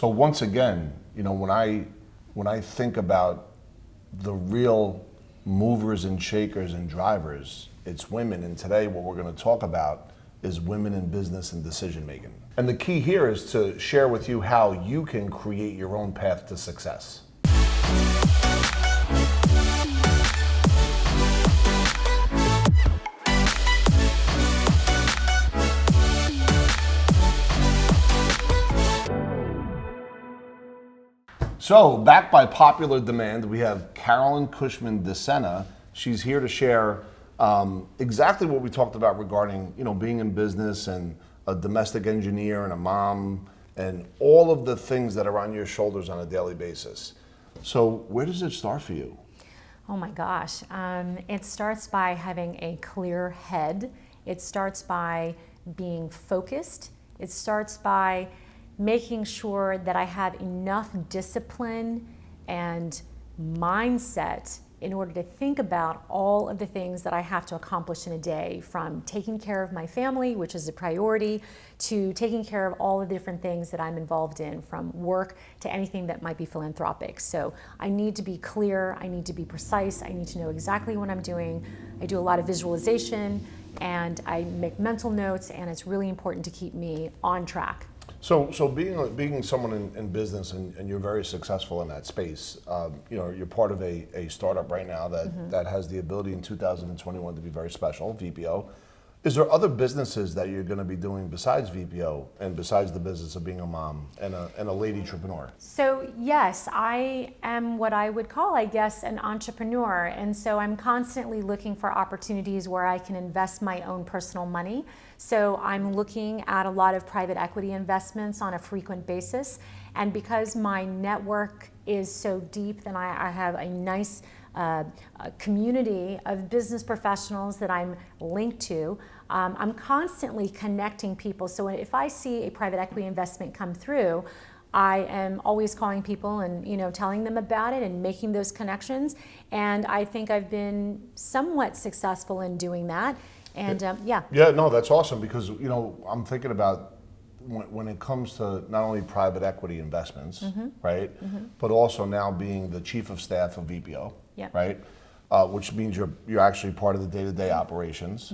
So once again, when I think about the real movers and shakers and drivers, it's women. And today what we're going to talk about is women in business and decision making. And the key here is to share with you how you can create your own path to success. So, backed by popular demand, we have Carolyn Cushman DeSena. She's here to share exactly what we talked about regarding, being in business and a domestic engineer and a mom and all of the things that are on your shoulders on a daily basis. So, where does it start for you? Oh my gosh. It starts by having a clear head. It starts by being focused. It starts by making sure that I have enough discipline and mindset in order to think about all of the things that I have to accomplish in a day, from taking care of my family, which is a priority, to taking care of all of the different things that I'm involved in, from work to anything that might be philanthropic. So I need to be clear, I need to be precise, I need to know exactly what I'm doing. I do a lot of visualization and I make mental notes, and it's really important to keep me on track. So being someone in business and you're very successful in that space, you're part of a startup right now that has the ability in 2021 to be very special, VPO. Is there other businesses that you're going to be doing besides VPO and besides the business of being a mom and a lady entrepreneur? So yes, I am what I would call, I guess, an entrepreneur. And so I'm constantly looking for opportunities where I can invest my own personal money. So I'm looking at a lot of private equity investments on a frequent basis. And because my network is so deep, then I have a nice a community of business professionals that I'm linked to. I'm constantly connecting people. So if I see a private equity investment come through, I am always calling people and telling them about it and making those connections. And I think I've been somewhat successful in doing that. And Yeah, no, that's awesome, because I'm thinking about when it comes to not only private equity investments, right, but also now being the chief of staff of VPO, right, which means you're actually part of the day-to-day operations,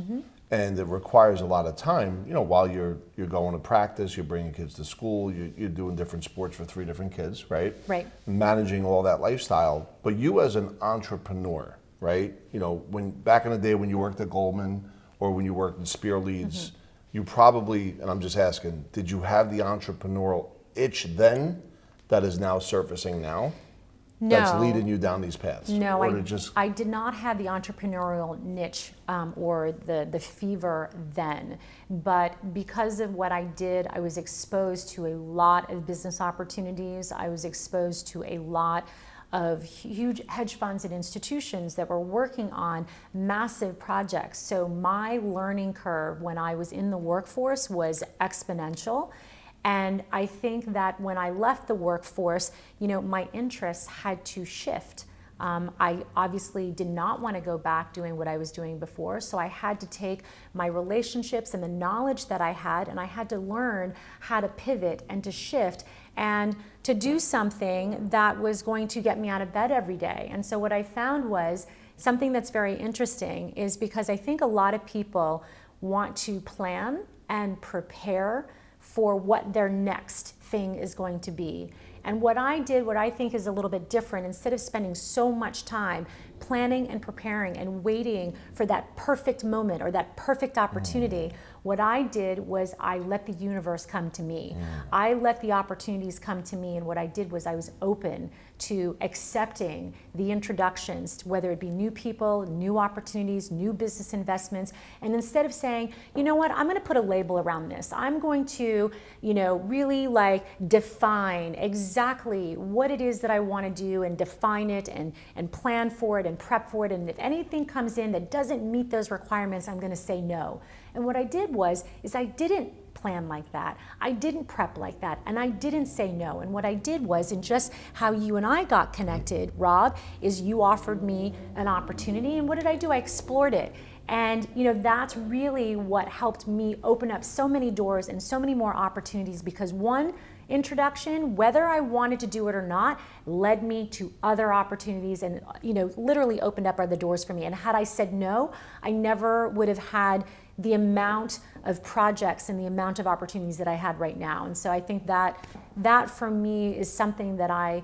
and it requires a lot of time. While you're going to practice, you're bringing kids to school, you're doing different sports for 3 different kids, right, managing all that lifestyle. But you as an entrepreneur, right, when back in the day when you worked at Goldman or when you worked in Spear Leads. You probably, and I'm just asking, did you have the entrepreneurial itch then that is now surfacing now? No. That's leading you down these paths? No, I did not have the entrepreneurial niche or the fever then. But because of what I did, I was exposed to a lot of business opportunities. I was exposed to a lot of huge hedge funds and institutions that were working on massive projects. So my learning curve when I was in the workforce was exponential. And I think that when I left the workforce, my interests had to shift. I obviously did not want to go back doing what I was doing before, so I had to take my relationships and the knowledge that I had, and I had to learn how to pivot and to shift and to do something that was going to get me out of bed every day. And so what I found was something that's very interesting is because I think a lot of people want to plan and prepare for what their next thing is going to be. And what I did, what I think is a little bit different, instead of spending so much time planning and preparing and waiting for that perfect moment or that perfect opportunity, what I did was I let the universe come to me. I let the opportunities come to me, and what I did was I was open to accepting the introductions, whether it be new people, new opportunities, new business investments. And instead of saying, you know what, I'm going to put a label around this. I'm going to, really define exactly what it is that I want to do and define it and plan for it and prep for it. And if anything comes in that doesn't meet those requirements, I'm going to say no. And what I did is I didn't plan like that. I didn't prep like that, and I didn't say no. And what I did was, and just how you and I got connected, Rob, is you offered me an opportunity, and what did I do? I explored it. And that's really what helped me open up so many doors and so many more opportunities, because one, introduction, whether I wanted to do it or not, led me to other opportunities and, literally opened up other doors for me. And had I said no, I never would have had the amount of projects and the amount of opportunities that I had right now. And so I think that for me is something that I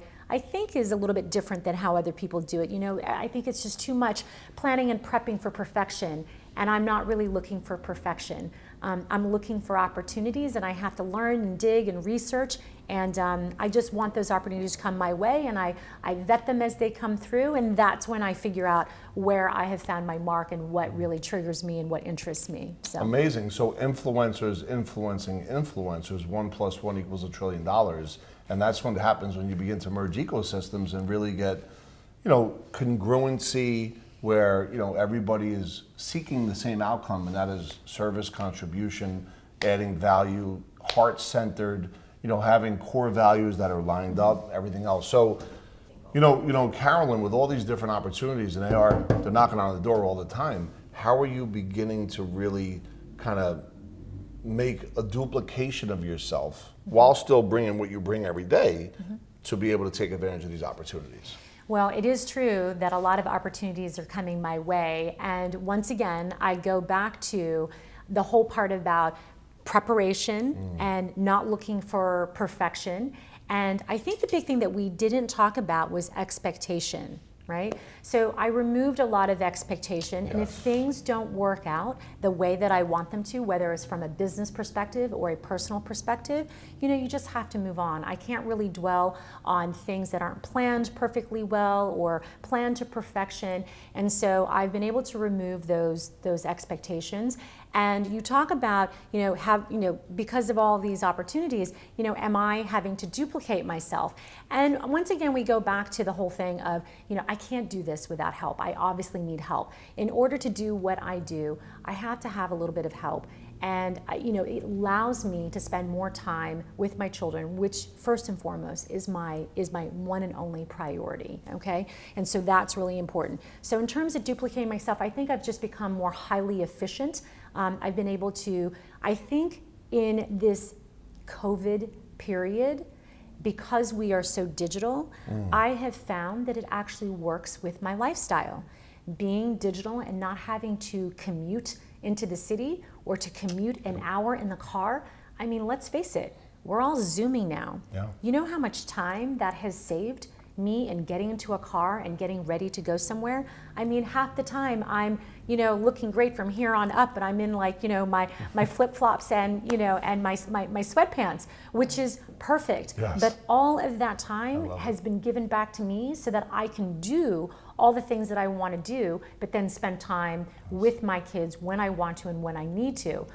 think is a little bit different than how other people do it. I think it's just too much planning and prepping for perfection, and I'm not really looking for perfection. I'm looking for opportunities, and I have to learn and dig and research, and I just want those opportunities to come my way, and I vet them as they come through, and that's when I figure out where I have found my mark and what really triggers me and what interests me. So. Amazing. So influencers influencing influencers, 1 + 1 = $1 trillion. And that's when it happens when you begin to merge ecosystems and really get, congruency where, everybody is seeking the same outcome, and that is service, contribution, adding value, heart-centered, having core values that are lined up, everything else. So, Carolyn, with all these different opportunities, and they're knocking on the door all the time, how are you beginning to really kind of make a duplication of yourself while still bringing what you bring every day to be able to take advantage of these opportunities? Well, it is true that a lot of opportunities are coming my way. And once again, I go back to the whole part about preparation and not looking for perfection. And I think the big thing that we didn't talk about was expectation. Right? So I removed a lot of expectation, and if things don't work out the way that I want them to, whether it's from a business perspective or a personal perspective, you just have to move on. I can't really dwell on things that aren't planned perfectly well or planned to perfection, and so I've been able to remove those expectations. And you talk about, because of all these opportunities, am I having to duplicate myself? And once again, we go back to the whole thing of, I can't do this without help. I obviously need help. In order to do what I do, I have to have a little bit of help. And it allows me to spend more time with my children, which first and foremost is my one and only priority. Okay, and so that's really important. So in terms of duplicating myself, I think I've just become more highly efficient. I've been able to, I think, in this COVID period, because we are so digital, I have found that it actually works with my lifestyle. Being digital and not having to commute into the city or to commute an hour in the car. I mean, let's face it, we're all Zooming now. Yeah. You know how much time that has saved me in getting into a car and getting ready to go somewhere? I mean, half the time I'm, looking great from here on up, but I'm in my flip-flops and, and my sweatpants, which is perfect. Yes. But all of that time has been given back to me so that I can do all the things that I want to do, but then spend time with my kids when I want to and when I need to.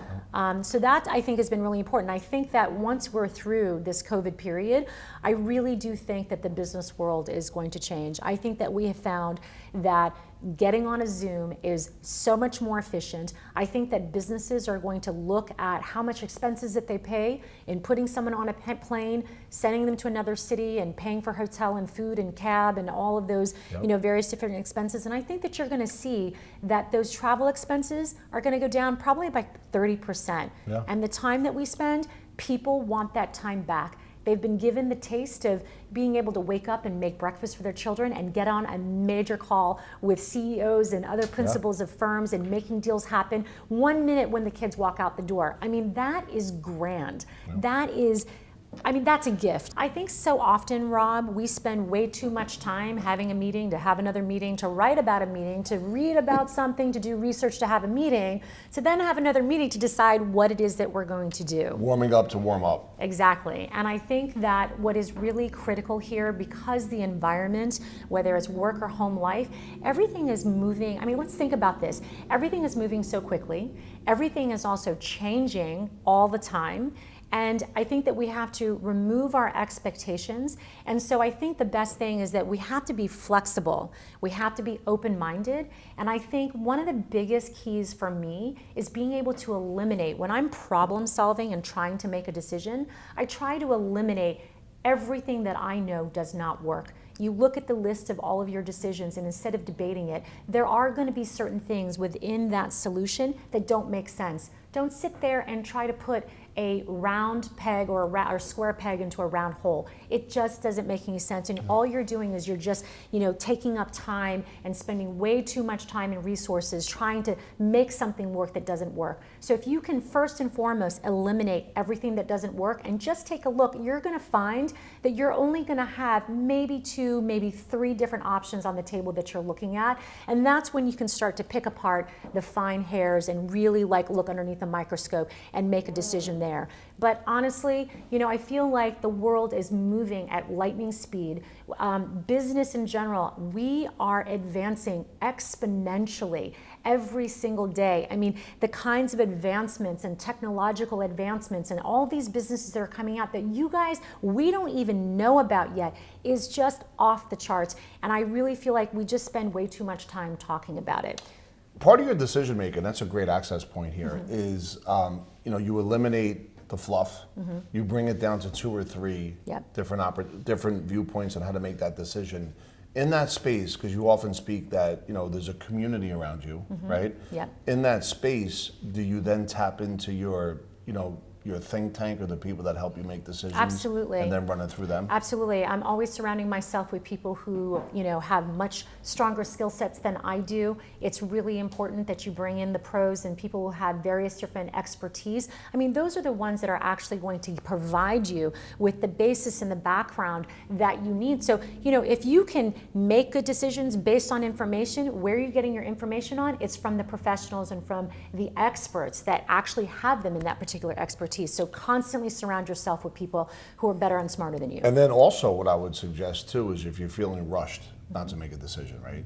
So that, I think, has been really important. I think that once we're through this COVID period, I really do think that the business world is going to change. I think that we have found that getting on a Zoom is so much more efficient. I think that businesses are going to look at how much expenses that they pay in putting someone on a plane, sending them to another city, and paying for hotel and food and cab and all of those, various different expenses. And I think that you're going to see that those travel expenses are going to go down probably by 30%. Yeah. And the time that we spend, people want that time back. They've been given the taste of being able to wake up and make breakfast for their children and get on a major call with CEOs and other principals of firms and making deals happen 1 minute when the kids walk out the door. I mean, that is grand. That's a gift. I think so often, Rob, we spend way too much time having a meeting, to have another meeting, to write about a meeting, to read about something, to do research, to have a meeting, to then have another meeting to decide what it is that we're going to do. Warming up to warm up. Exactly. And I think that what is really critical here, because the environment, whether it's work or home life, everything is moving. I mean, let's think about this. Everything is moving so quickly. Everything is also changing all the time. And I think that we have to remove our expectations. And so I think the best thing is that we have to be flexible. We have to be open-minded. And I think one of the biggest keys for me is being able to eliminate, when I'm problem solving and trying to make a decision, I try to eliminate everything that I know does not work. You look at the list of all of your decisions, and instead of debating it, there are going to be certain things within that solution that don't make sense. Don't sit there and try to put a round peg or a square peg into a round hole. It just doesn't make any sense. And all you're doing is you're just, taking up time and spending way too much time and resources trying to make something work that doesn't work. So if you can first and foremost eliminate everything that doesn't work and just take a look, you're going to find that you're only going to have maybe 2, maybe 3 different options on the table that you're looking at. And that's when you can start to pick apart the fine hairs and really look underneath the microscope and make a decision there. But honestly, I feel like the world is moving at lightning speed. Business in general, we are advancing exponentially every single day. I mean, the kinds of advancements and technological advancements and all these businesses that are coming out that you guys, we don't even know about yet, is just off the charts. And I really feel like we just spend way too much time talking about it. Part of your decision making, that's a great access point here, is you eliminate the fluff, you bring it down to 2 or 3 different viewpoints on how to make that decision. In that space, because you often speak that there's a community around you, right? Yep. In that space, do you then tap into your think tank or the people that help you make decisions? Absolutely. And then run it through them? Absolutely. I'm always surrounding myself with people who, have much stronger skill sets than I do. It's really important that you bring in the pros and people who have various different expertise. I mean, those are the ones that are actually going to provide you with the basis and the background that you need. So, if you can make good decisions based on information, where are you getting your information on? It's from the professionals and from the experts that actually have them in that particular expertise. So constantly surround yourself with people who are better and smarter than you. And then also what I would suggest too is if you're feeling rushed, not to make a decision, right?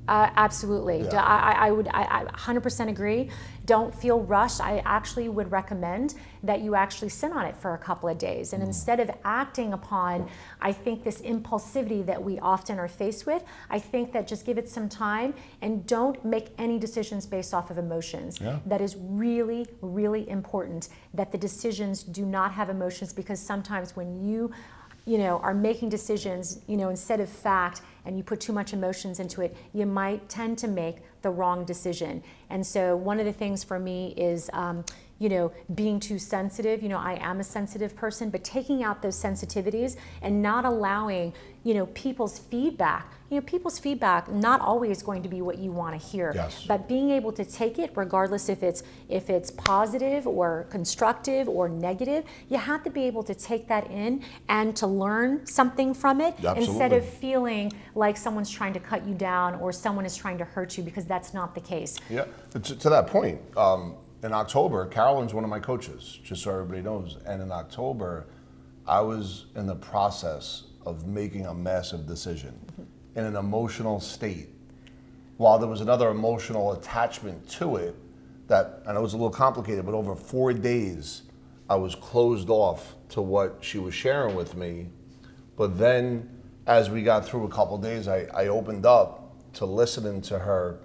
Absolutely. Yeah. I 100% agree. Don't feel rushed. I actually would recommend that you actually sit on it for a couple of days. And instead of acting upon, I think, this impulsivity that we often are faced with, I think that just give it some time and don't make any decisions based off of emotions. Yeah. That is really, really important that the decisions do not have emotions, because sometimes when you are making decisions, instead of fact, and you put too much emotions into it, you might tend to make the wrong decision. And so one of the things for me is, being too sensitive. I am a sensitive person, but taking out those sensitivities and not allowing, people's feedback. People's feedback not always going to be what you want to hear. Yes. But being able to take it, regardless if it's positive or constructive or negative, you have to be able to take that in and to learn something from it. Absolutely. Instead of feeling like someone's trying to cut you down or someone is trying to hurt you, because that's not the case. Yeah. To that point, in October, Carolyn's one of my coaches, just so everybody knows. And in October, I was in the process of making a massive decision in an emotional state. While there was another emotional attachment to it that, I know it was a little complicated, but over 4 days, I was closed off to what she was sharing with me. But then, as we got through a couple of days, I opened up to listening to her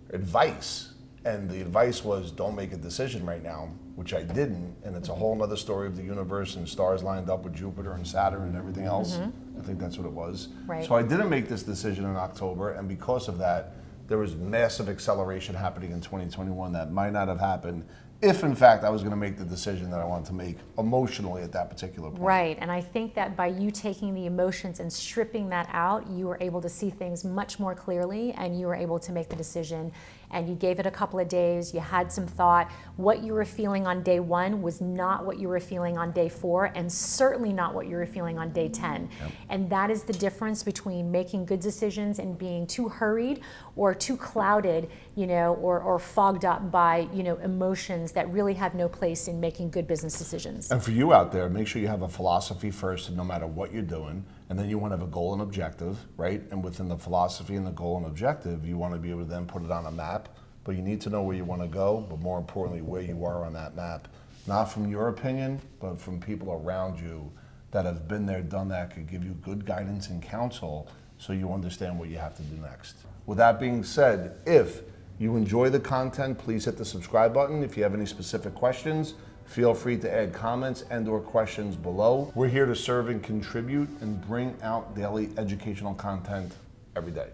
advice. And the advice was, don't make a decision right now, which I didn't. And it's a whole other story of the universe and stars lined up with Jupiter and Saturn and everything else. I think that's what it was. Right. So I didn't make this decision in October. And because of that, there was massive acceleration happening in 2021 that might not have happened if, in fact, I was going to make the decision that I wanted to make emotionally at that particular point. Right, and I think that by you taking the emotions and stripping that out, you were able to see things much more clearly, and you were able to make the decision. And you gave it a couple of days, you had some thought. What you were feeling on day 1 was not what you were feeling on day 4, and certainly not what you were feeling on day 10. Yep. And that is the difference between making good decisions and being too hurried or too clouded, or fogged up by, emotions that really have no place in making good business decisions. And for you out there, make sure you have a philosophy first, no matter what you're doing. And then you want to have a goal and objective, right? And within the philosophy and the goal and objective, you want to be able to then put it on a map. But you need to know where you want to go, but more importantly, where you are on that map. Not from your opinion, but from people around you that have been there, done that, could give you good guidance and counsel so you understand what you have to do next. With that being said, if you enjoy the content, please hit the subscribe button. If you have any specific questions, feel free to add comments and/or questions below. We're here to serve and contribute and bring out daily educational content every day.